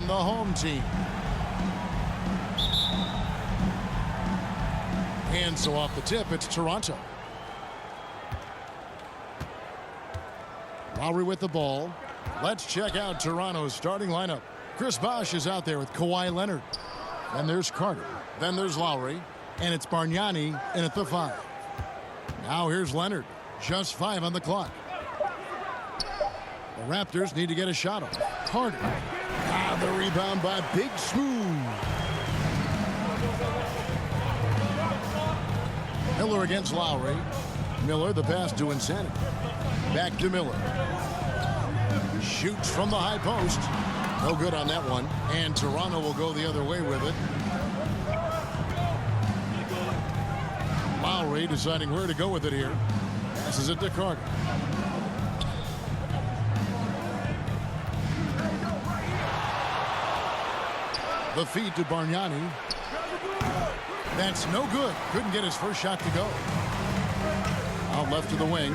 the home team. And so off the tip, it's Toronto. Lowry with the ball. Let's check out Toronto's starting lineup. Chris Bosh is out there with Kawhi Leonard. Then there's Carter. Then there's Lowry. And it's Bargnani in at the 5. Now here's Leonard. Just 5 on the clock. The Raptors need to get a shot off. Carter. The rebound by Big Smooth. Miller against Lowry. Miller, the pass to Insanity. Back to Miller. Shoots from the high post. No good on that one. And Toronto will go the other way with it. Lowry deciding where to go with it here. Passes it to Carter. The feed to Bargnani. That's no good. Couldn't get his first shot to go. Out left to the wing.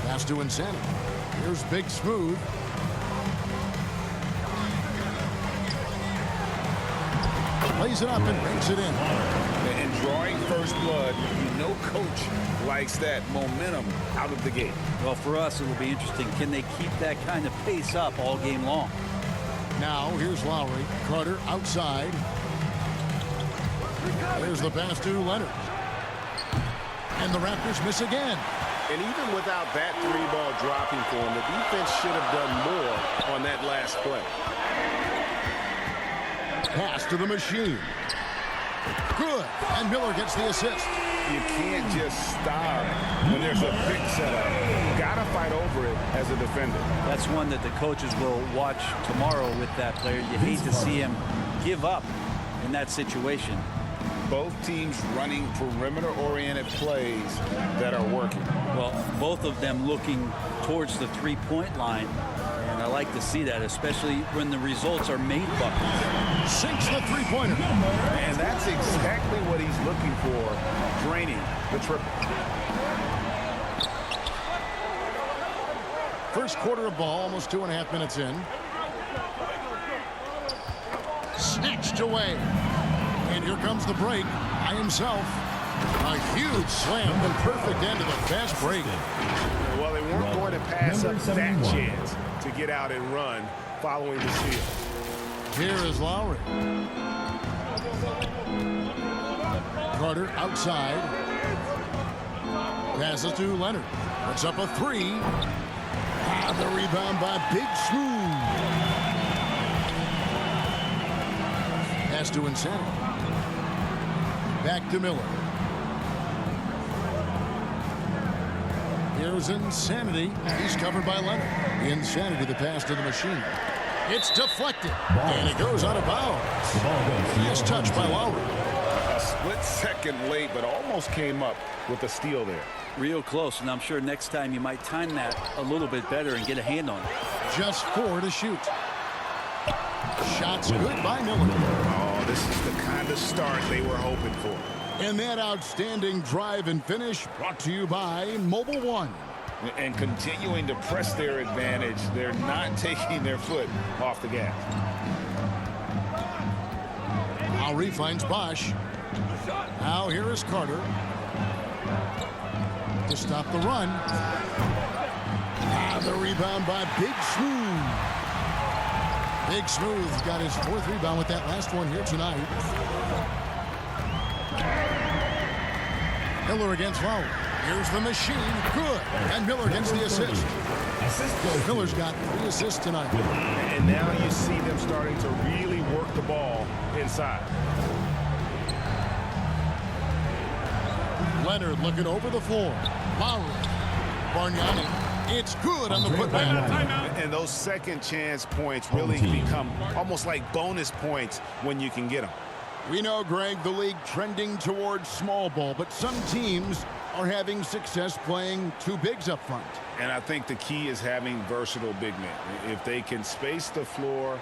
Pass to Insanity. Here's Big Smooth. Lays it up and brings it in. And drawing first blood, you know coach likes that momentum out of the gate. Well, for us, it will be interesting. Can they keep that kind of pace up all game long? Now, here's Lowry. Carter outside. There's the pass to Leonard. And the Raptors miss again. And even without that 3-ball dropping for him, the defense should have done more on that last play. Pass to the machine. Good. And Miller gets the assist. You can't just stop when there's a big setup. You gotta fight over it as a defender. That's one that the coaches will watch tomorrow with that player. You hate to see him give up in that situation. Both teams running perimeter-oriented plays that are working. Well, both of them looking towards the three-point line. And I like to see that, especially when the results are made buckets. Sinks the three-pointer. And that's exactly what he's looking for, draining the triple. First quarter of ball, almost 2.5 minutes in. Snatched away. And here comes the break by himself. A huge slam, the perfect end of the fast break. Well, they weren't going to pass up that chance to get out and run following the steal. Here is Lowry. Carter outside. Passes to Leonard. Puts up a 3. The rebound by Big Smooth. Pass to Insanity. Back to Miller. Here's Insanity. He's covered by Leonard. Insanity, the pass to the machine. It's deflected. And it goes out of bounds. Nice touch by Lowry. A split second late, but almost came up with a steal there. Real close, and I'm sure next time you might time that a little bit better and get a hand on it. Just 4 to shoot. Shots good by Miller. Oh, this is the kind of start they were hoping for. And that outstanding drive and finish brought to you by Mobile One. And continuing to press their advantage, they're not taking their foot off the gas. Lowry finds Bosh. Now here is Carter to stop the run. The rebound by Big Smooth. Big Smooth's got his 4th rebound with that last one here tonight. Miller against Lowry. Here's the machine. Good. And Miller gets the assist. Miller's got 3 assists tonight. And now you see them starting to really work the ball inside. Leonard looking over the floor. Lowry. Bargnani. It's good on the putback. And those second chance points really become almost like bonus points when you can get them. We know, Greg, the league trending towards small ball, but some teams are having success playing 2 bigs up front. And I think the key is having versatile big men. If they can space the floor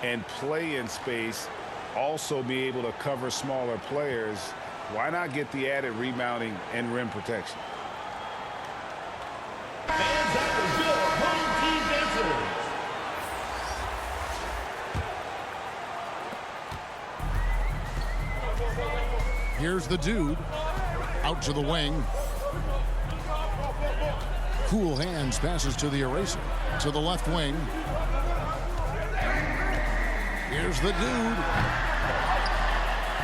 and play in space, also be able to cover smaller players, why not get the added rebounding and rim protection? Here's the dude. Out to the wing. Cool hands passes to the eraser. To the left wing. Here's the dude.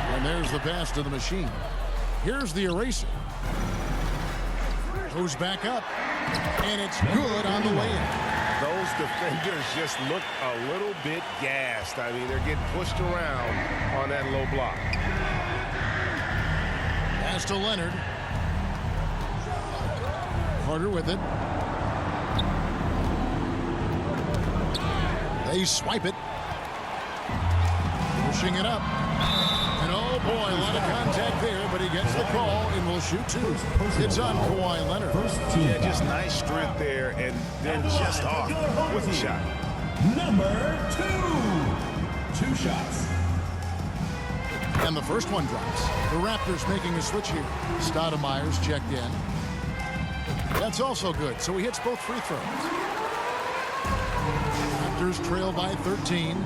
And there's the pass to the machine. Here's the eraser. Goes back up. And it's good on the way in. Those defenders just look a little bit gassed. I mean, they're getting pushed around on that low block. Pass to Leonard. Carter with it. They swipe it. Pushing it up. And oh boy, a lot of contact there, but he gets the call and will shoot two. It's on Kawhi Leonard. Yeah, just nice strength there, and then just off with the shot. Number 2. 2 shots. And the first one drops. The Raptors making a switch here. Stoudemire's checked in. That's also good, so he hits both free throws. Raptors trail by 13.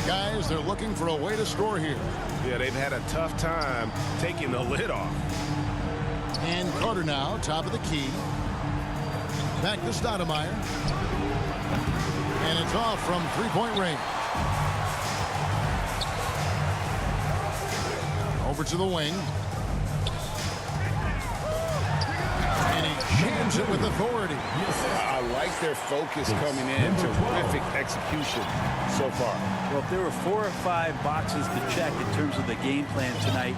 Guys, they're looking for a way to score here. Yeah, they've had a tough time taking the lid off. And Carter now, top of the key. Back to Stoudemire. And it's off from three-point range. Over to the wing. And he jams it with authority. I like their focus coming in. Terrific execution so far. Well, if there were 4 or 5 boxes to check in terms of the game plan tonight,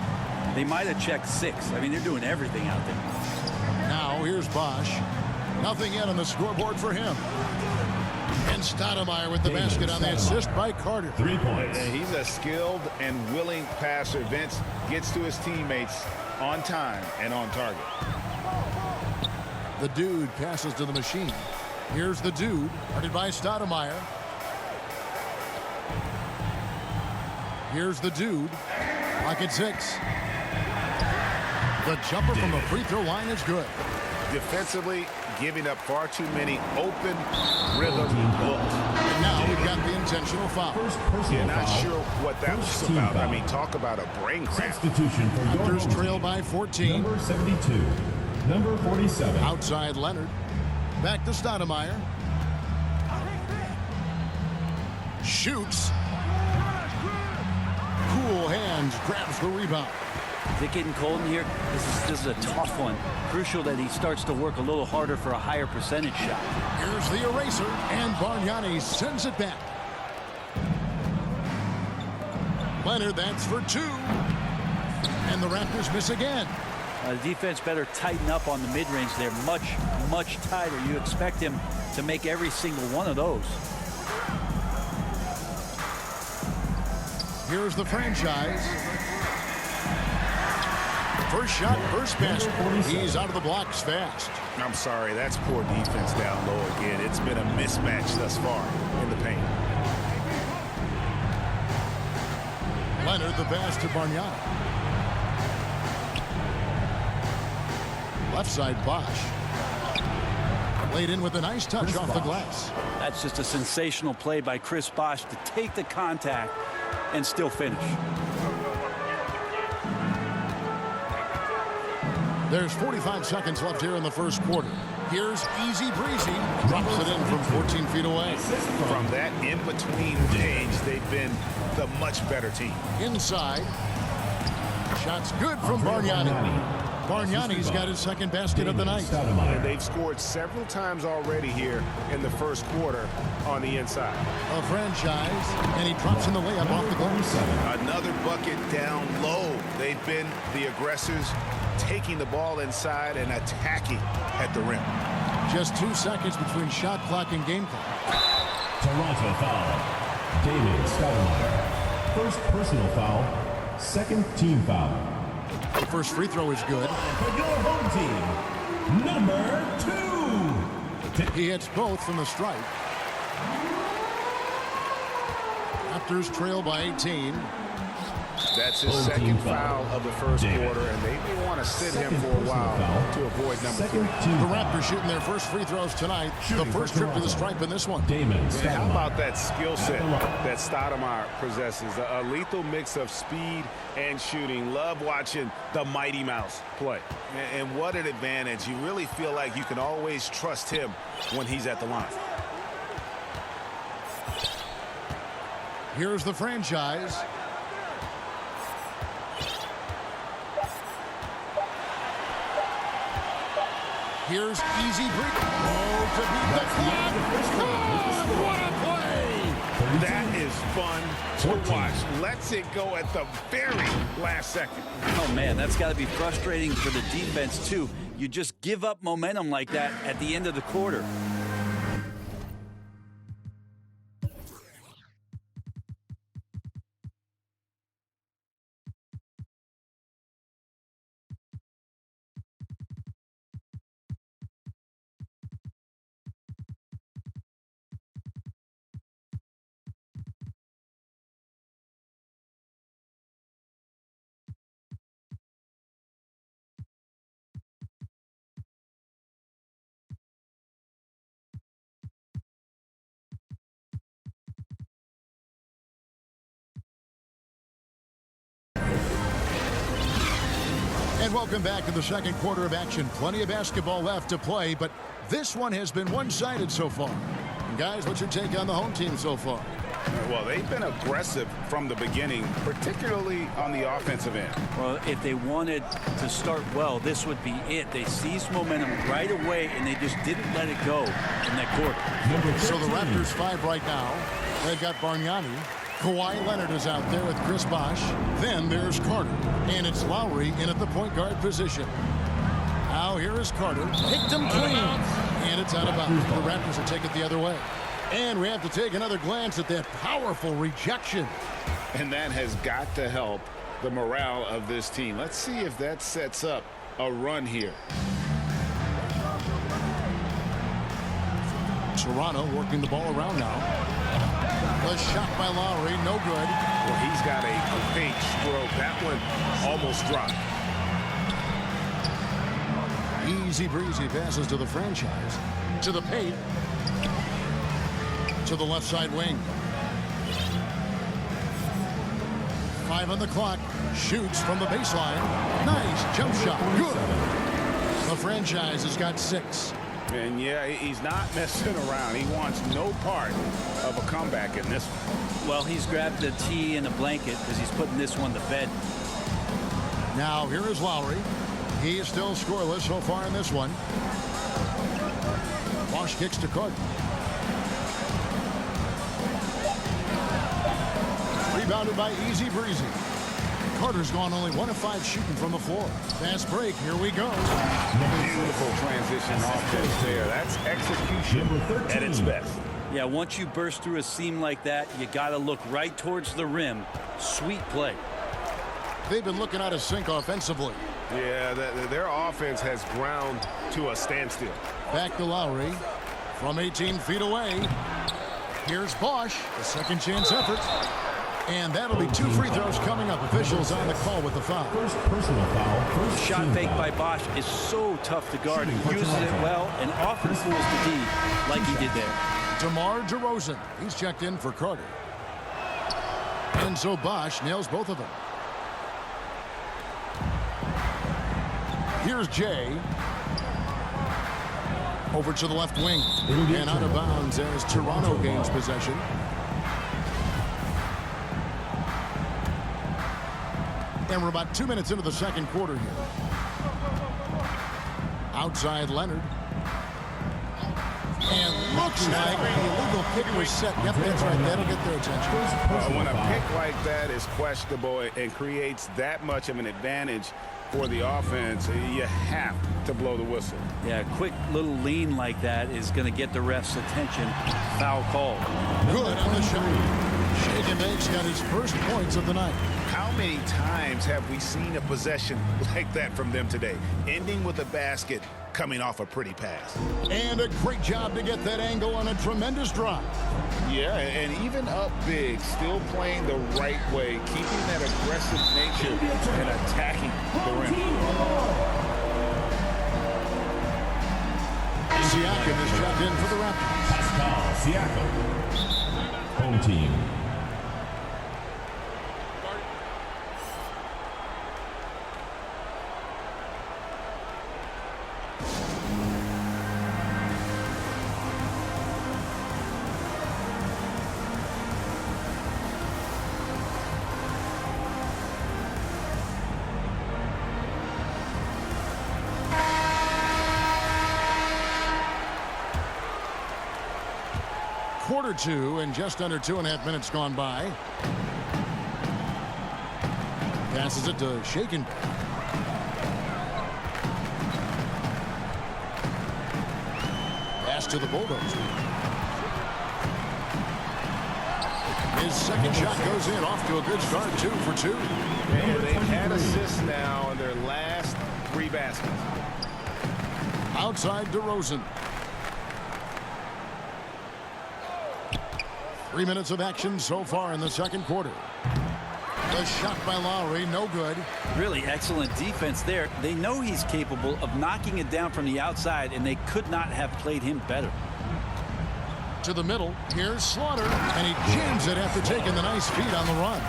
they might have checked 6. I mean, they're doing everything out there. Now, here's Bosch. Nothing yet on the scoreboard for him. And Stoudemire with the basket on the assist by Carter. 3 points. And he's a skilled and willing passer. Vince gets to his teammates on time and on target. The dude passes to the machine. Here's the dude, guarded by Stoudemire. Here's the dude. Lock at 6. The jumper from the free throw line is good. Defensively, giving up far too many open rhythm looks. And now we've got the intentional foul. First personal Not foul. sure what that was Team about. foul. I mean, talk about a brain cramp. Substitution for your Raptors home trail team. by 14. Number 72. Number 47. Outside Leonard. Back to Stoudemire. Shoots. Cool hands. Grabs the rebound. Is it getting cold in here? This is a tough one. Crucial that he starts to work a little harder for a higher percentage shot. Here's the eraser. And Bargnani sends it back. Leonard, that's for 2. And the Raptors miss again. The defense better tighten up on the mid-range. They're much, much tighter. You expect him to make every single one of those. Here's the franchise. First shot, first basket. He's out of the blocks fast. I'm sorry, that's poor defense down low again. It's been a mismatch thus far in the paint. Leonard, the pass to Bargnani. Left side, Bosch. Laid in with a nice touch off the glass. That's just a sensational play by Chris Bosh to take the contact and still finish. There's 45 seconds left here in the first quarter. Here's Easy Breezy. Drops it in from 14 feet away. From that in-between range, they've been the much better team. Inside. Shots good from Bargnani. Bargnani's got his second basket of the night. And they've scored several times already here in the first quarter on the inside. A franchise, and he drops in the layup off the glass. Another bucket down low. They've been the aggressors, taking the ball inside and attacking at the rim. Just 2 seconds between shot clock and game clock. Toronto foul. David Stoudemire. First personal foul. Second team foul. The first free throw is good. For your home team, number 2. He hits both from the stripe. Raptors trail by 18. That's his second foul of the first quarter, and they may want to sit him for a while to avoid number 3. The Raptors shooting their first free throws tonight. The first trip to the stripe in this one. How about that skill set that Stoudemire possesses? A lethal mix of speed and shooting. Love watching the Mighty Mouse play. And what an advantage. You really feel like you can always trust him when he's at the line. Here's the franchise. Here's easy break. Oh, to beat the clock. Oh, what a play! That is fun to watch. Lets it go at the very last second. Oh, man, that's got to be frustrating for the defense, too. You just give up momentum like that at the end of the quarter. And welcome back to the second quarter of action. Plenty of basketball left to play, but this one has been one-sided so far. And guys, what's your take on the home team so far? Well, they've been aggressive from the beginning, particularly on the offensive end. Well, if they wanted to start well, this would be it. They seized momentum right away, and they just didn't let it go in that quarter. So the Raptors 5 right now. They've got Bargnani. Kawhi Leonard is out there with Chris Bosh. Then there's Carter. And it's Lowry in at the point guard position. Now here is Carter. Picked him clean. And it's out of bounds. The Raptors will take it the other way. And we have to take another glance at that powerful rejection. And that has got to help the morale of this team. Let's see if that sets up a run here. Toronto working the ball around now. A shot by Lowry, no good. Well, he's got a great stroke. That one almost dropped. Easy breezy passes to the franchise. To the paint. To the left side wing. 5 on the clock. Shoots from the baseline. Nice jump shot. Good. The franchise has got 6. And yeah, he's not messing around. He wants no part of a comeback in this one. Well, he's grabbed the tee and a blanket because he's putting this one to bed. Now here is Lowry. He is still scoreless so far in this one. Bosh kicks to Carter. Rebounded by Easy Breezy. Carter's gone only 1 of 5 shooting from the floor. Fast break. Here we go. Beautiful transition offense there. That's execution at its best. Yeah, once you burst through a seam like that, you got to look right towards the rim. Sweet play. They've been looking out of sync offensively. Yeah, their offense has ground to a standstill. Back to Lowry from 18 feet away. Here's Bosh, the second chance effort. And that'll be 2 free throws coming up. Officials on the call with the foul. First personal foul. Shot fake by Bosh is so tough to guard. He uses it well and often fools the D like he did there. DeMar DeRozan. He's checked in for Carter. And so Bosh nails both of them. Here's Jay. Over to the left wing. And out of bounds as Toronto gains possession. And we're about 2 minutes into the second quarter here. Outside Leonard. And looks like the illegal kick was set. Yep, that's right. That'll get their attention. When a pick like that is questionable and creates that much of an advantage for the offense, you have to blow the whistle. Yeah, a quick little lean like that is going to get the ref's attention. Foul call. Good on the shot. Shake and Bake's got his first points of the night. How many times have we seen a possession like that from them today? Ending with a basket coming off a pretty pass. And a great job to get that angle on a tremendous drive. Yeah, and even up big, still playing the right way, keeping that aggressive nature and attacking the rim. Siakam is checked in for the Raptors. Pascal Siakam. Home team. Quarter two and just under 2.5 minutes gone by. Passes it to Shaken. Pass to the Bulldogs. His second shot goes in, off to a good start, 2 for 2. And they've had assists now in their last 3 baskets. Outside DeRozan. 3 minutes of action so far in the second quarter. The shot by Lowry, no good. Really excellent defense there. They know he's capable of knocking it down from the outside, and they could not have played him better. To the middle, here's Slaughter, and he jams it after taking the nice feed on the run.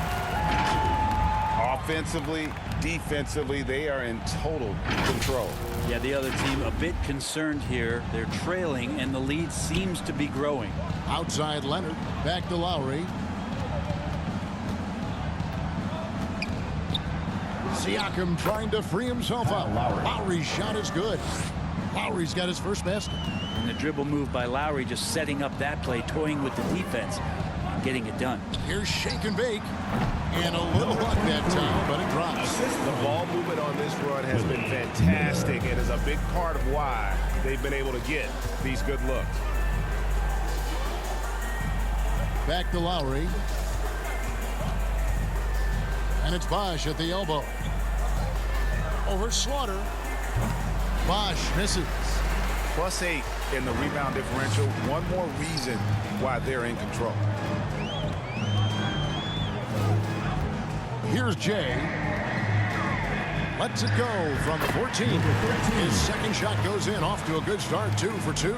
Offensively, defensively, they are in total control. Yeah, the other team a bit concerned here. They're trailing, and the lead seems to be growing. Outside Leonard, back to Lowry. Siakam trying to free himself up. Lowry's shot is good. Lowry's got his first basket. And the dribble move by Lowry just setting up that play, toying with the defense, and getting it done. Here's Shake and Bake. And a little luck that time, but it drops. The ball movement on this run has been fantastic and is a big part of why they've been able to get these good looks. Back to Lowry. And it's Bosh at the elbow. Over Slaughter. Bosh misses. +8 in the rebound differential. One more reason why they're in control. Here's Jay. Lets it go from 14. His second shot goes in, off to a good start, 2 for 2.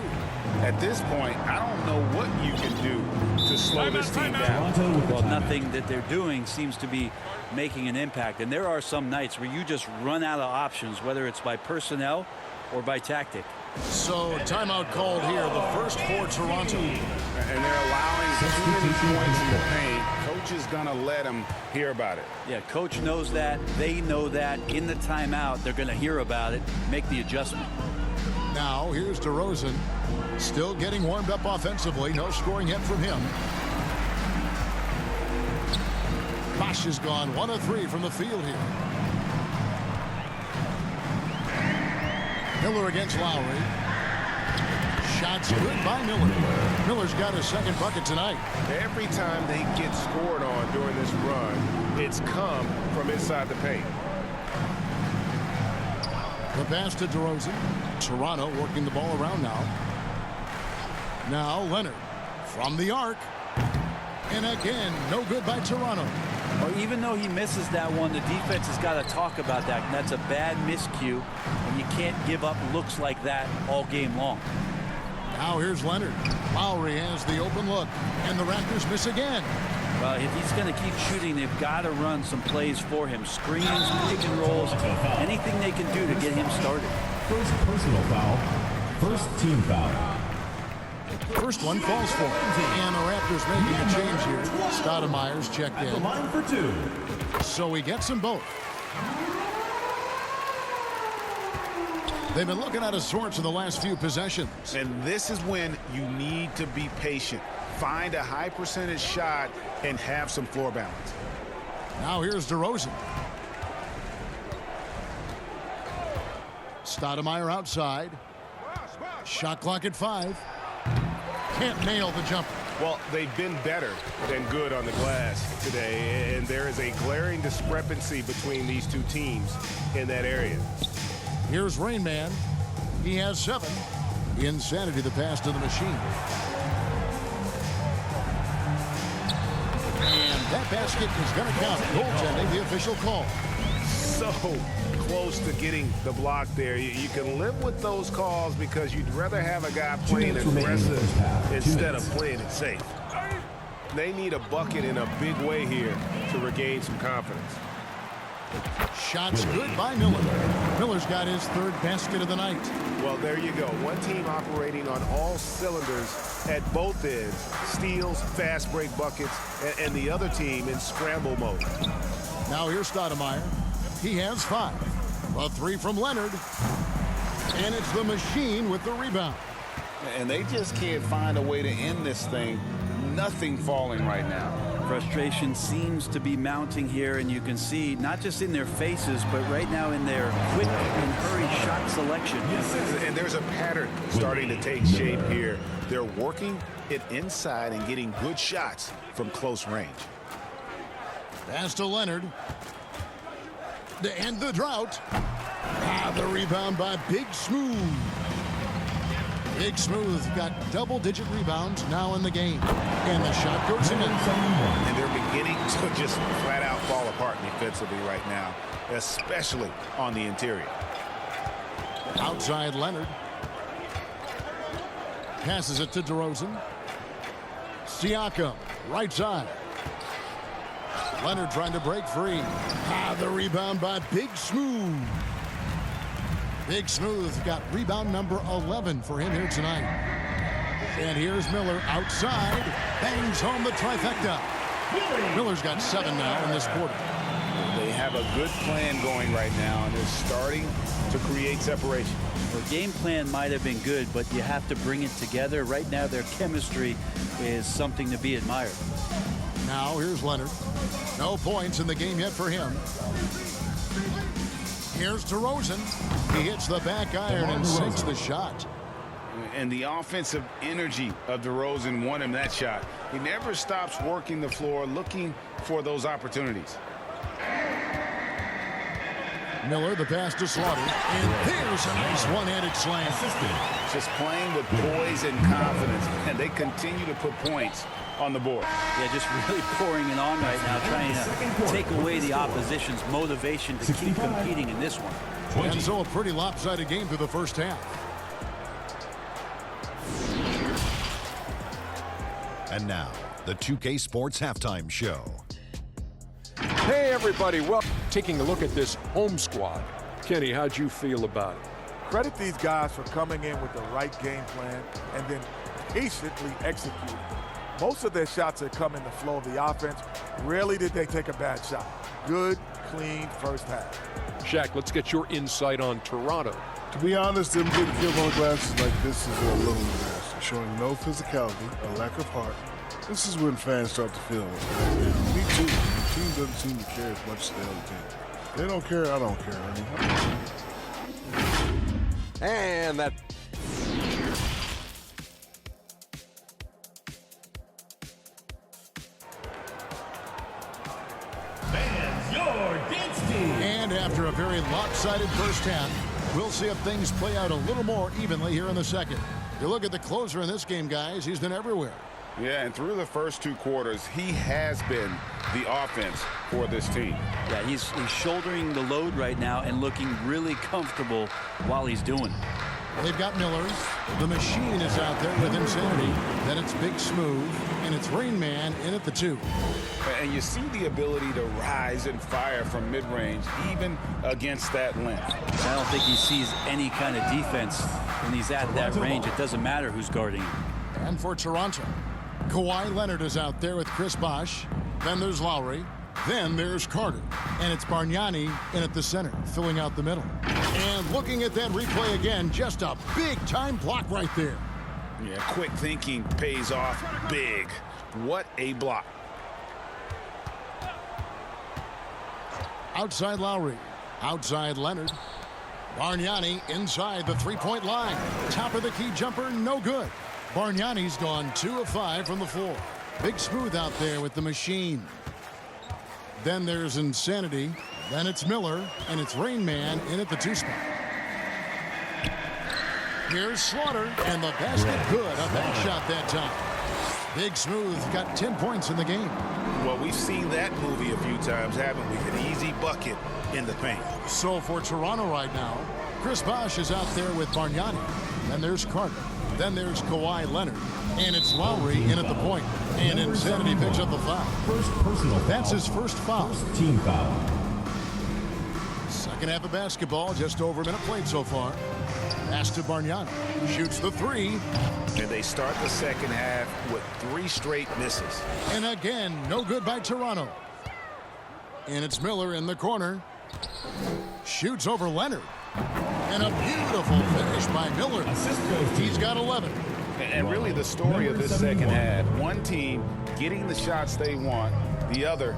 At this point, I don't know what you can do to slow this team down. Well, nothing that they're doing seems to be making an impact. And there are some nights where you just run out of options, whether it's by personnel or by tactic. So timeout called here, the first for Toronto. And they're allowing too many points in the paint. Coach is going to let them hear about it. Yeah, coach knows that. They know that. In the timeout, they're going to hear about it, make the adjustment. Now, here's DeRozan. Still getting warmed up offensively. No scoring yet from him. Bosh is gone 1 of 3 from the field here. Miller against Lowry. Shots good by Miller. Miller's got his second bucket tonight. Every time they get scored on during this run, it's come from inside the paint. The pass to DeRozan. Toronto working the ball around now. Now Leonard from the arc. And again, no good by Toronto. Well, even though he misses that one, the defense has got to talk about that. And that's a bad miscue, and you can't give up looks like that all game long. Now here's Leonard. Lowry has the open look, and the Raptors miss again. Well, if he's going to keep shooting, they've got to run some plays for him. Screens, pick and rolls, anything they can do to get him started. First personal foul. First team foul. First one falls for him. And the Raptors making a change here. Stoudemire's checked At the in. line for 2. So he gets them both. They've been looking out of sorts in the last few possessions. And this is when you need to be patient. Find a high percentage shot and have some floor balance. Now here's DeRozan. Stoudemire outside. Shot clock at 5. Can't nail the jumper. Well, they've been better than good on the glass today, and there is a glaring discrepancy between these two teams in that area. Here's Rain Man. He has 7. Insanity, the pass to the machine. And that basket is going to count. Goaltending, the official call. So close to getting the block there. You can live with those calls because you'd rather have a guy playing aggressive instead of playing it safe. They need a bucket in a big way here to regain some confidence. Shots good by Miller. Miller's got his 3rd basket of the night. Well, there you go. One team operating on all cylinders at both ends. Steals, fast break buckets, and the other team in scramble mode. Now here's Stoudemire. He has 5. A 3 from Leonard. And it's the machine with the rebound. And they just can't find a way to end this thing. Nothing falling right now. Frustration seems to be mounting here, and you can see not just in their faces, but right now in their quick and hurry shot selection. And there's a pattern starting to take shape here. They're working it inside and getting good shots from close range. Pass to Leonard. To end the drought. The rebound by Big Smooth. Big Smooth got double-digit rebounds now in the game. And the shot goes in. And they're beginning to just flat-out fall apart defensively right now, especially on the interior. Outside Leonard. Passes it to DeRozan. Siakam, right side. Leonard trying to break free. The rebound by Big Smooth. Big Smooth got rebound number 11 for him here tonight. And here's Miller outside. Bangs home the trifecta. Miller's got 7 now in this quarter. They have a good plan going right now, and they're starting to create separation. Their game plan might have been good, but you have to bring it together. Right now, their chemistry is something to be admired. Now here's Leonard. No points in the game yet for him. Here's DeRozan. He hits the back iron and sinks the shot. And the offensive energy of DeRozan won him that shot. He never stops working the floor, looking for those opportunities. Miller, the pass to Slaughter. And there's a nice one-handed slam. Just playing with poise and confidence, and they continue to put points on the board. Yeah, just really pouring it on right now, trying to take away the opposition's motivation to keep competing in this one. And so a pretty lopsided game through the first half. And now, the 2K Sports Halftime Show. Hey, everybody. Well, taking a look at this home squad. Kenny, how'd you feel about it? Credit these guys for coming in with the right game plan and then patiently executing. Most of their shots have come in the flow of the offense. Rarely did they take a bad shot. Good, clean first half. Shaq, let's get your insight on Toronto. To be honest, them getting killed on the glass is like this is a little embarrassing. Showing no physicality, a lack of heart. This is when fans start to feel it. And me too. The team doesn't seem to care as much as the other team. They don't care, I don't care, honey. And that... And after a very lopsided first half, we'll see if things play out a little more evenly here in the second. You look at the closer in this game, guys, he's been everywhere. Yeah, and through the first 2 quarters, he has been the offense for this team. Yeah, he's shouldering the load right now and looking really comfortable while he's doing it. They've got Miller. The machine is out there with Insanity. Then it's Big Smooth, and it's Rain Man in at the 2. And you see the ability to rise and fire from mid-range, even against that length. I don't think he sees any kind of defense when he's at that range. It doesn't matter who's guarding him. And for Toronto, Kawhi Leonard is out there with Chris Bosh. Then there's Lowry. Then there's Carter. And it's Bargnani in at the center, filling out the middle. And looking at that replay again, just a big-time block right there. Yeah, quick thinking pays off big. What a block. Outside Lowry. Outside Leonard. Bargnani inside the three-point line. Top of the key jumper, no good. Bargnani's gone 2 of 5 from the floor. Big Smooth out there with the machine. Then there's Insanity. Then it's Miller, and it's Rain Man in at the 2 spot. Here's Slaughter, and the basket good. A back shot that time. Big Smooth got 10 points in the game. Well, we've seen that movie a few times, haven't we? An easy bucket in the paint. So for Toronto right now, Chris Bosh is out there with Bargnani. Then there's Carter. Then there's Kawhi Leonard. And it's Lowry in at the point. And Insanity picks up the foul. First personal foul. That's his first foul. First team foul. Second half of basketball, just over a minute played so far. Pass to Bargnani. Shoots the three. And they start the second half with 3 straight misses. And again, no good by Toronto. And it's Miller in the corner. Shoots over Leonard. And a beautiful finish by Miller. He's got 11. And really the story of this second half, one team getting the shots they want, the other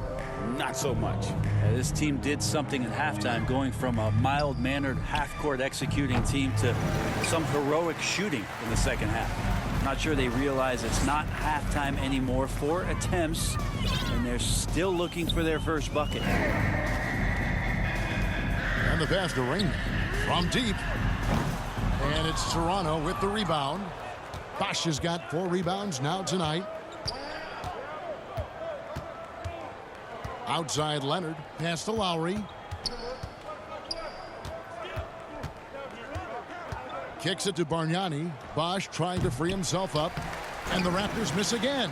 not so much. This team did something at halftime, going from a mild-mannered half-court executing team to some heroic shooting in the second half. Not sure they realize it's not halftime anymore. 4 attempts, and they're still looking for their first bucket. And the pass to Raymond from deep. And it's Toronto with the rebound. Bosh has got 4 rebounds now tonight. Outside Leonard. Pass to Lowry. Kicks it to Bargnani. Bosh trying to free himself up. And the Raptors miss again.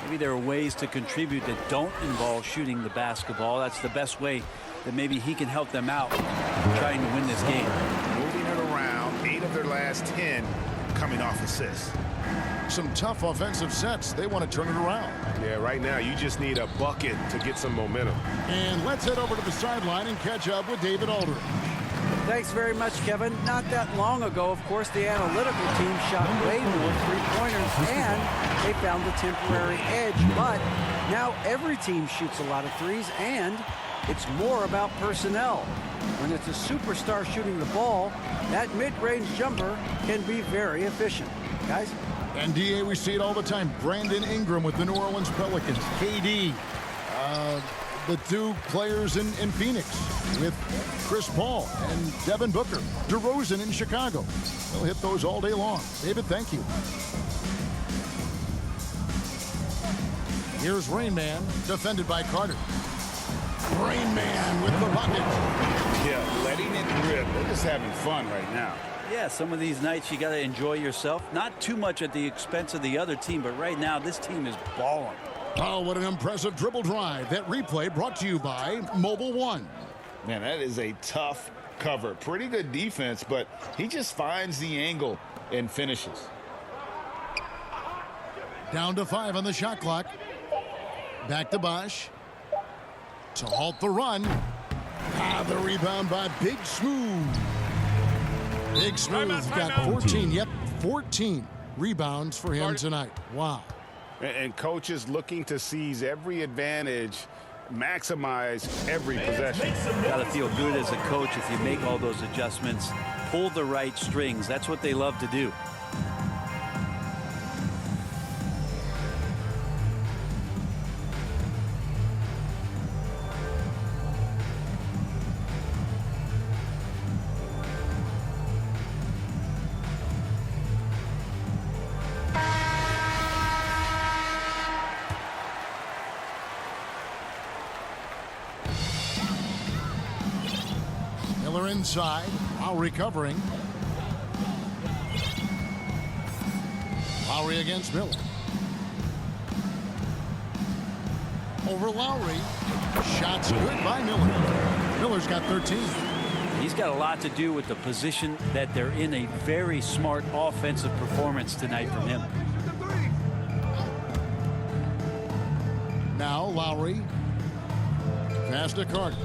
Maybe there are ways to contribute that don't involve shooting the basketball. That's the best way that maybe he can help them out trying to win this game. Moving it around, 8 of their last 10 coming off assists. Some tough offensive sets. They want to turn it around. Yeah, right now you just need a bucket to get some momentum. And let's head over to the sideline and catch up with David Aldridge. Thanks very much, Kevin. Not that long ago, of course, the analytical team shot way more three-pointers, and they found the temporary edge. But now every team shoots a lot of threes, and it's more about personnel. When it's a superstar shooting the ball, that mid-range jumper can be very efficient. Guys? And DA, we see it all the time. Brandon Ingram with the New Orleans Pelicans. KD. The 2 players in Phoenix with Chris Paul and Devin Booker. DeRozan in Chicago. They'll hit those all day long. David, thank you. Here's Rain Man, defended by Carter. Rain Man with the bucket. Yeah, letting it rip. They're just having fun right now. Yeah, some of these nights you got to enjoy yourself. Not too much at the expense of the other team, but right now this team is balling. Oh, what an impressive dribble drive. That replay brought to you by Mobile One. Man, that is a tough cover. Pretty good defense, but he just finds the angle and finishes. Down to 5 on the shot clock. Back to Bosh. To halt the run. The rebound by Big Smooth. Big Smooth got 14. Yep, 14 rebounds for him tonight. Wow. And coaches looking to seize every advantage, maximize every possession. Got to feel good as a coach if you make all those adjustments, pull the right strings. That's what they love to do. Miller inside. Lowry covering. Lowry against Miller. Over Lowry. Shots good by Miller. Miller's got 13. He's got a lot to do with the position that they're in. A very smart offensive performance tonight from him. Now Lowry. Pass to Carter.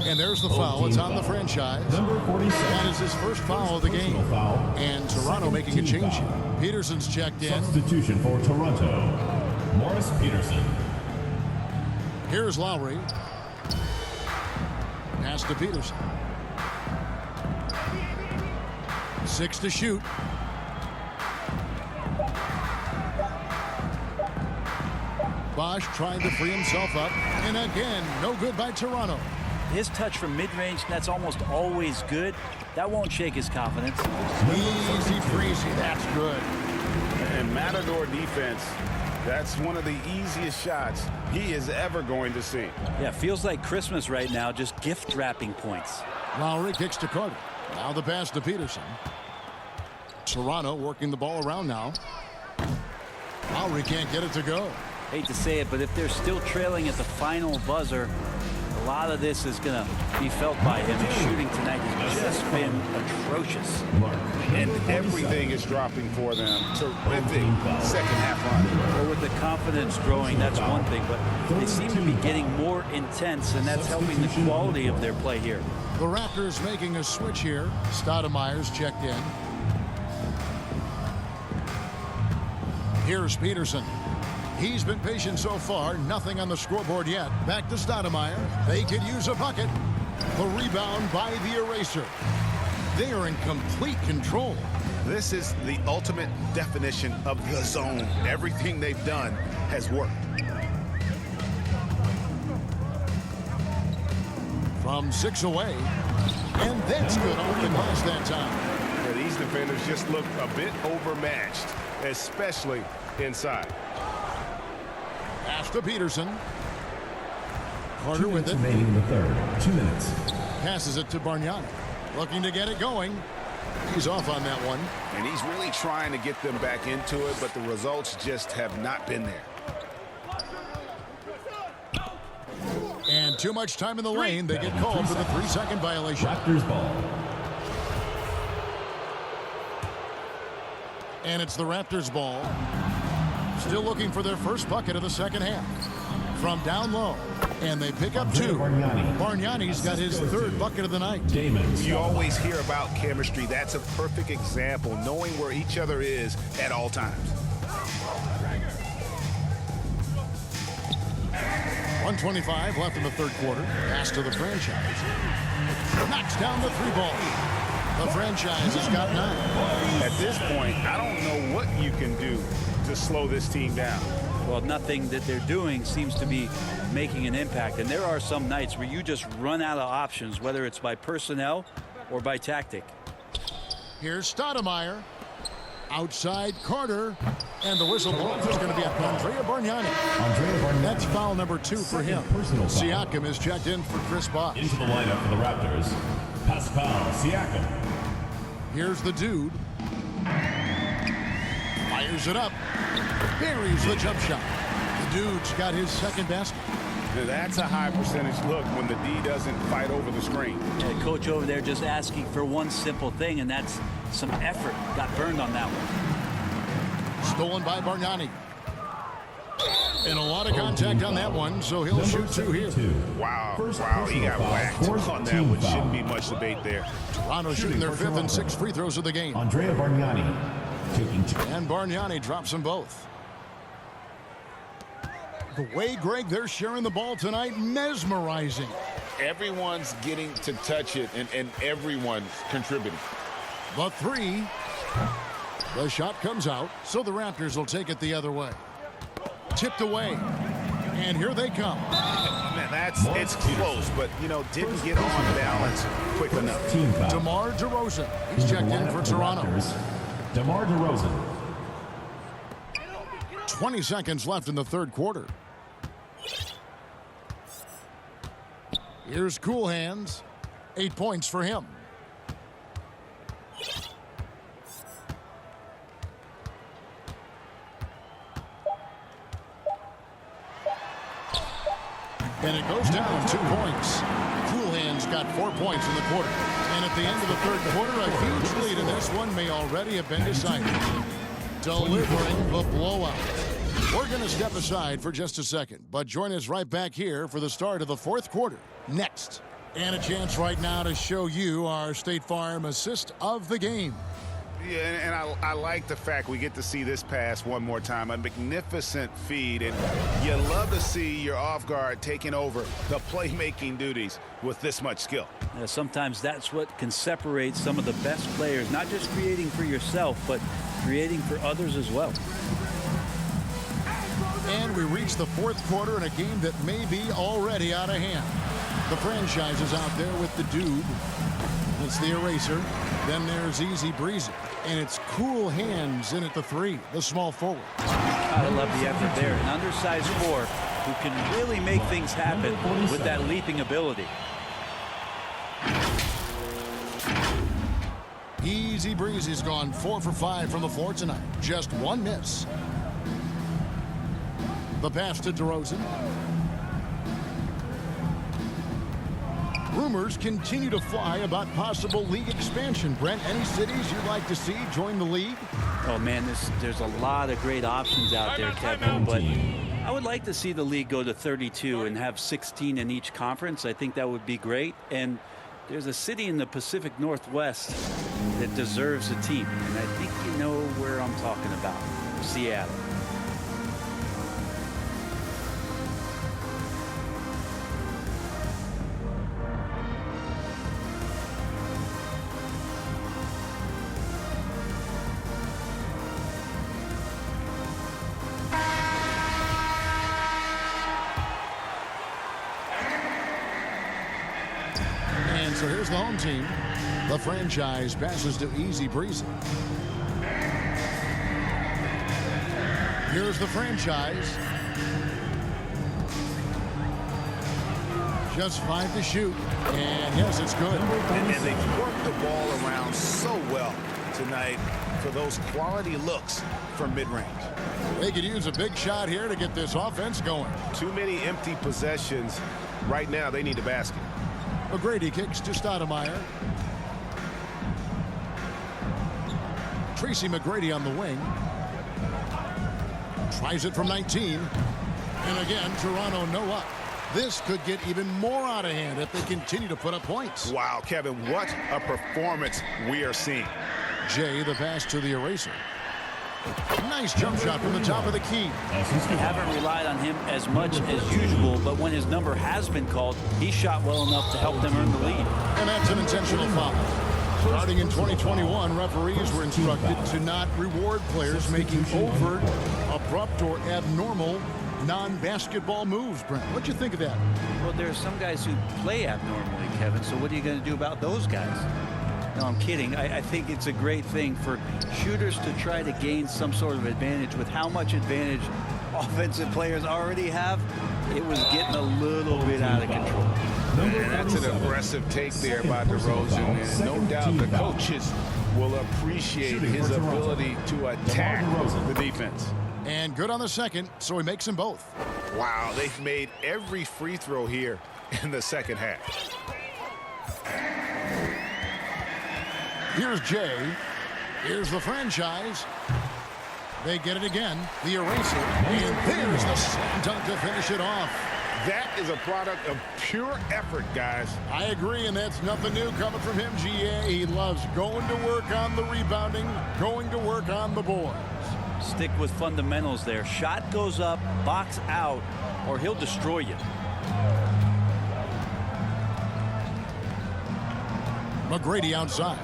And there's the foul. It's on the franchise. Number 46. That is his first foul of the game. Foul. And Toronto making a change here. Peterson's checked in. Substitution for Toronto. Morris Peterson. Here's Lowry. Pass to Peterson. 6 to shoot. Bosh trying to free himself up. And again, no good by Toronto. his touch from mid-range, that's almost always good. That won't shake his confidence. Easy breezy, that's good. And Matador defense, that's one of the easiest shots he is ever going to see. Yeah, feels like Christmas right now, just gift wrapping points. Lowry kicks to Carter. Now the pass to Peterson. Toronto working the ball around now. Lowry can't get it to go. Hate to say it, but if they're still trailing at the final buzzer, a lot of this is going to be felt by him. His shooting tonight has just been atrocious. And everything is dropping for them. Terrific second half run. Well, with the confidence growing, that's one thing, but they seem to be getting more intense, and that's helping the quality of their play here. The Raptors making a switch here. Stoudemire's checked in. Here's Peterson. He's been patient so far. Nothing on the scoreboard yet. Back to Stoudemire. They could use a bucket. The rebound by the eraser. They are in complete control. This is the ultimate definition of the zone. Everything they've done has worked. From 6 away. And that's good off the glass that time. Yeah, these defenders just look a bit overmatched, especially inside. Pass to Peterson. Carter with it. Remaining in the third. 2 minutes. Passes it to Bargnani. Looking to get it going. He's off on that one. And he's really trying to get them back into it, but the results just have not been there. And too much time in the lane. They get called for the 3-second violation. Raptors ball. And it's the Raptors ball. Still looking for their first bucket of the second half. From down low. And they pick up 2. Bargnani's got his 3rd bucket of the night. You always hear about chemistry. That's a perfect example, knowing where each other is at all times. 1:25 left in the third quarter. Pass to the franchise. Knocks down the 3 ball. The franchise has got 9. At this point, I don't know what you can do to slow this team down. Well, nothing that they're doing seems to be making an impact. And there are some nights where you just run out of options, whether it's by personnel or by tactic. Here's Stoudemire. Outside Carter. And the whistle blows. It's going to be at Andrea Bargnani. That's foul number 2 for him. Siakam is checked in for Chris Bosh. Into the lineup for the Raptors, Pascal Siakam. Here's the dude. Fires it up. Buries the jump shot. The dude's got his 2nd basket. That's a high percentage look when the D doesn't fight over the screen. Coach over there just asking for one simple thing, and that's some effort. Got burned on that one. Stolen by Bargnani. And a lot of contact on that one, so he'll shoot 2 here. Wow, he got whacked on that one. Shouldn't be much debate there. Toronto shooting their 5th and 6th free throws of the game. Andrea Bargnani taking 2. And Bargnani drops them both. The way, Greg, they're sharing the ball tonight, mesmerizing. Everyone's getting to touch it, and everyone's contributing. The 3. The shot comes out, so the Raptors will take it the other way. Tipped away. And here they come. Man, it's close, but, didn't get on balance quick enough. DeMar DeRozan. He's checked in for Toronto. DeMar DeRozan. 20 seconds left in the third quarter. Here's Cool Hands. 8 points for him. And it goes down 2 points. Cool Hands got 4 points in the quarter. And at the end of the third quarter, a huge lead in this one may already have been decided. Delivering the blowout. We're going to step aside for just a second, but join us right back here for the start of the fourth quarter. Next. And a chance right now to show you our State Farm assist of the game. Yeah, and I like the fact we get to see this pass one more time. A magnificent feed, and you love to see your off guard taking over the playmaking duties with this much skill. Sometimes that's what can separate some of the best players, not just creating for yourself, but creating for others as well. And we reach the fourth quarter in a game that may be already out of hand. The franchise is out there with the dude. It's the eraser. Then there's Easy Breezy. And it's Cool Hands in at the 3, the small forward. I love the effort there. An undersized 4 who can really make things happen with that leaping ability. Easy Breezy's gone 4 for 5 from the floor tonight. Just 1 miss. The pass to DeRozan. Rumors continue to fly about possible league expansion. Brent, any cities you'd like to see join the league? Oh, man, there's a lot of great options out there, Kevin, but I would like to see the league go to 32 and have 16 in each conference. I think that would be great. And there's a city in the Pacific Northwest that deserves a team, and I think you know where I'm talking about. Seattle. So here's the home team. The franchise passes to Easy Breezy. Here's the franchise. Just 5 to shoot. And yes, it's good. And they've worked the ball around so well tonight for those quality looks from mid-range. They could use a big shot here to get this offense going. Too many empty possessions. Right now, they need a basket. McGrady kicks to Stoudemire. Tracy McGrady on the wing. Tries it from 19. And again, Toronto no up. This could get even more out of hand if they continue to put up points. Wow, Kevin, what a performance we are seeing. Jay, the pass to the eraser. Nice jump shot from the top of the key. They haven't relied on him as much as usual, but when his number has been called, he shot well enough to help them earn the lead. And that's an intentional foul. Starting in 2021, referees were instructed to not reward players making overt, abrupt, or abnormal non-basketball moves. Brent, what'd you think of that? Well, there are some guys who play abnormally, Kevin, so what are you going to do about those guys? No, I'm kidding. I think it's a great thing for shooters to try to gain some sort of advantage. With how much advantage offensive players already have, it was getting a little bit out of control. And that's an aggressive take there by DeRozan. And no doubt the coaches will appreciate his ability to attack the defense. And good on the second, so he makes them both. Wow, they've made every free throw here in the second half. Here's Jay. Here's the franchise. They get it again. The eraser. And there's the slam dunk to finish it off. That is a product of pure effort, guys. I agree, and that's nothing new coming from him, GA. He loves going to work on the rebounding, going to work on the boards. Stick with fundamentals there. Shot goes up, box out, or he'll destroy you. McGrady outside.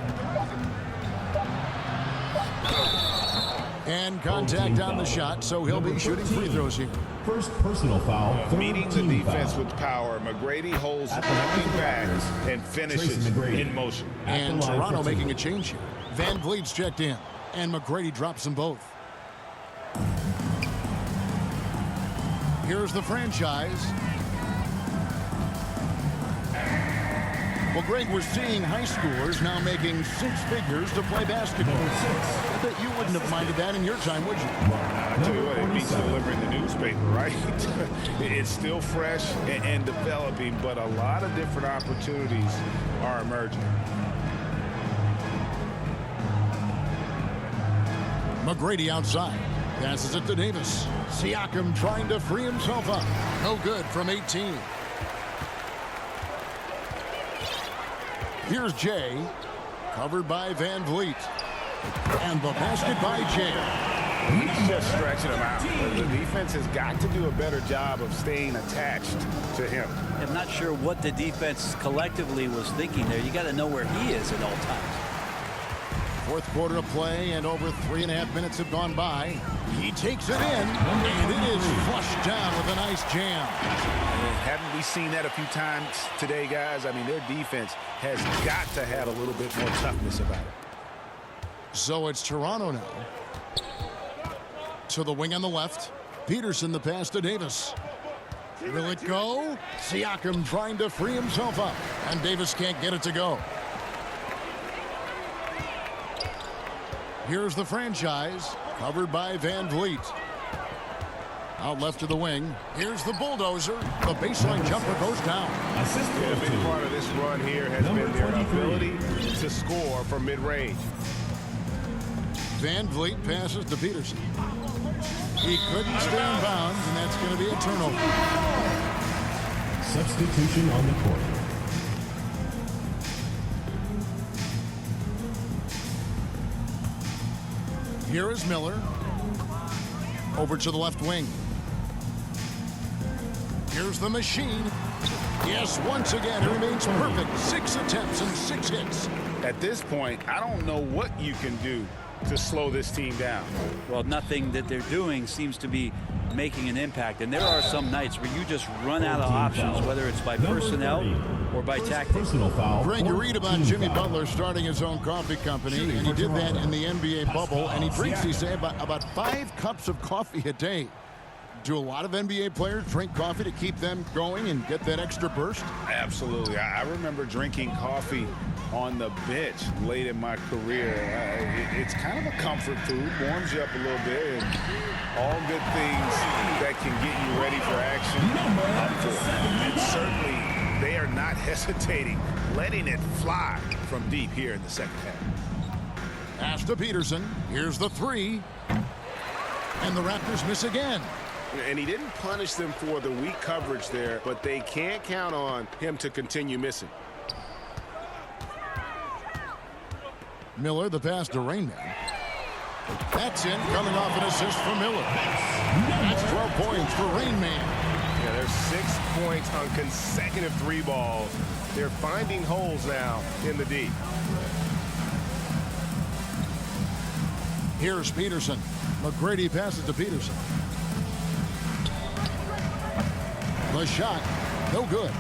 And contact on the shot, so he'll be shooting free throws here. First personal foul. Meeting the defense with power. McGrady holds nothing back and finishes in motion. And Toronto making a change here. Van Vliet's checked in, and McGrady drops them both. Here's the franchise. Well, Greg, we're seeing high schoolers now making 6 figures to play basketball. I bet you wouldn't have minded that in your time, would you? I tell you what, it beats delivering the newspaper, right? It's still fresh and developing, but a lot of different opportunities are emerging. McGrady outside. Passes it to Davis. Siakam trying to free himself up. No good from 18. Here's Jay. Covered by Van Vliet. And the basket by Jay. He's just stretching him out. The defense has got to do a better job of staying attached to him. I'm not sure what the defense collectively was thinking there. You got to know where he is at all times. Fourth quarter of play, and over 3.5 minutes have gone by. He takes it in, and it is flushed down with a nice jam. Haven't we seen that a few times today, guys? I mean, their defense has got to have a little bit more toughness about it. So it's Toronto now. To the wing on the left. Peterson the pass to Davis. Will it go? Siakam trying to free himself up, and Davis can't get it to go. Here's the franchise, covered by Van Vliet. Out left to the wing. Here's the bulldozer. The baseline jumper goes down. A big part of this run here has been their ability to score from mid-range. Van Vliet passes to Peterson. He couldn't stay in bounds, and that's going to be a turnover. Substitution on the court. Here is Miller. Over to the left wing. Here's the machine. Yes, once again, it remains perfect. 6 attempts and 6 hits. At this point, I don't know what you can do to slow this team down. Well, nothing that they're doing seems to be making an impact. And there are some nights where you just run out of options, whether it's by personnel or by tactics. Greg, you read about Jimmy Butler starting his own coffee company, and he did that in the NBA bubble, and he drinks, he said, about 5 cups of coffee a day. Do a lot of NBA players drink coffee to keep them going and get that extra burst? Absolutely. I remember drinking coffee on the bench late in my career. It's kind of a comfort food, warms you up a little bit, and all good things that can get you ready for action. Up for it. And certainly they are not hesitating, letting it fly from deep here in the second half. Pass to Peterson. Here's the 3. And the Raptors miss again. And he didn't punish them for the weak coverage there, but they can't count on him to continue missing. Miller, the pass to Rainman. That's in, coming off an assist from Miller. That's 12 points for Rainman. Yeah, there's 6 points on consecutive 3 balls. They're finding holes now in the D. Here's Peterson. McGrady passes to Peterson. The shot, no good.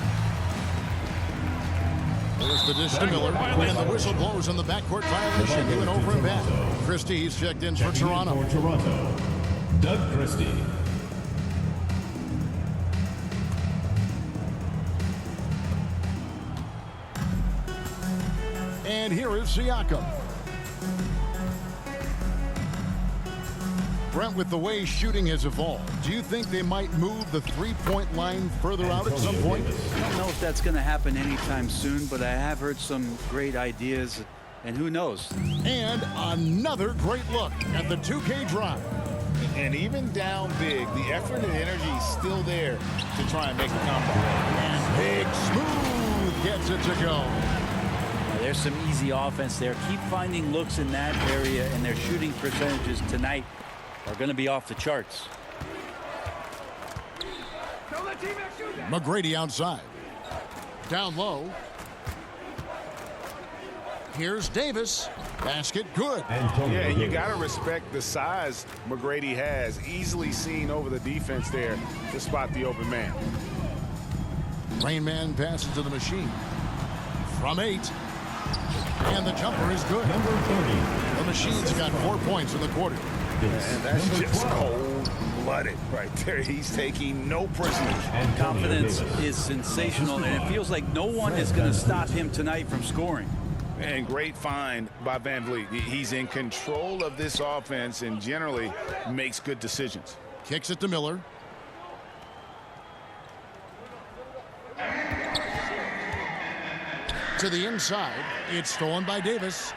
There's the dish to Miller, and the whistle blows on the backcourt violation. He went over and back. Christie, he's checked in for Toronto. Doug Christie. And here is Siakam. Brent, with the way shooting has evolved, do you think they might move the three-point line further out at some point? I don't know if that's going to happen anytime soon, but I have heard some great ideas, and who knows? And another great look at the 2K drive. And even down big, the effort and energy is still there to try and make a comeback. And Big Smooth gets it to go. Now, there's some easy offense there. Keep finding looks in that area, and their shooting percentages tonight are going to be off the charts. McGrady outside. Down low. Here's Davis. Basket good. Yeah, you got to respect the size McGrady has. Easily seen over the defense there to spot the open man. Rainman passes to the machine. From 8. And the jumper is good. Number 30. The machine's got 4 points in the quarter. And that's just cold-blooded right there. He's taking no prisoners. Confidence is sensational, and it feels like no one is going to stop him tonight from scoring. And great find by Van Vliet. He's in control of this offense and generally makes good decisions. Kicks it to Miller. To the inside. It's stolen by Davis.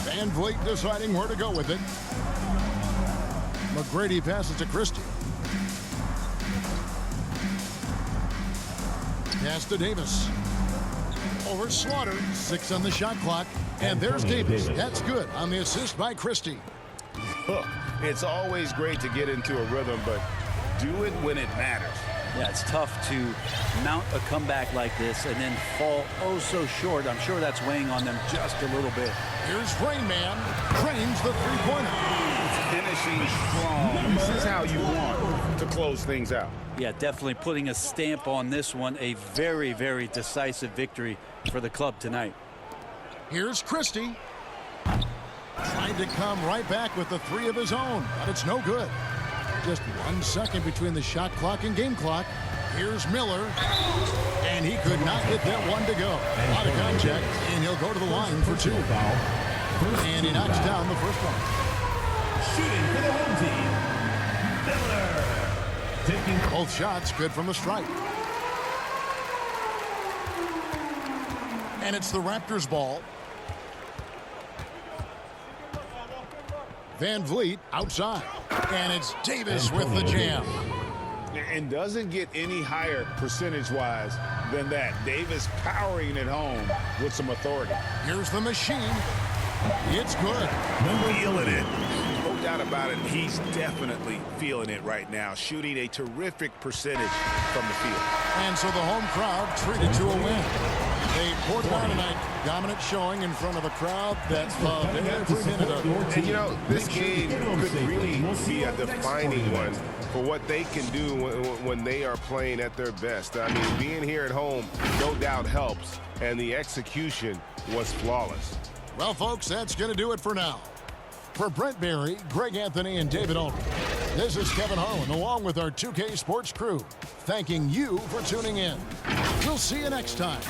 Van Vliet deciding where to go with it. McGrady passes to Christie. Pass to Davis. Over Slaughter. 6 on the shot clock. And there's Davis. That's good on the assist by Christie. Look, it's always great to get into a rhythm, but do it when it matters. Yeah, it's tough to mount a comeback like this and then fall oh so short. I'm sure that's weighing on them just a little bit. Here's Rain Man. Drains the three-pointer. Finishing strong. This is how you want to close things out. Yeah, definitely putting a stamp on this one. A very, very decisive victory for the club tonight. Here's Christie. Trying to come right back with the three of his own, but it's no good. Just 1 second between the shot clock and game clock. Here's Miller. And he could not get that one to go. A lot of contact, and he'll go to the line for two. And he knocks down the first one. Shooting for the home team, Miller. Both shots good from the stripe. And it's the Raptors ball. Van Vliet outside. And it's Davis with the jam. And doesn't get any higher percentage-wise than that. Davis powering it home with some authority. Here's the machine. It's good. Feeling it. No doubt about it. He's definitely feeling it right now. Shooting a terrific percentage from the field. And so the home crowd treated to a win. They poured down tonight. Dominant showing in front of a crowd that loved every minute of it. And, you know, this game could really be a defining one for what they can do when they are playing at their best. I mean, being here at home no doubt helps, and the execution was flawless. Well, folks, that's going to do it for now. For Brent Berry, Greg Anthony, and David Aldridge, this is Kevin Harlan along with our 2K Sports crew, thanking you for tuning in. We'll see you next time.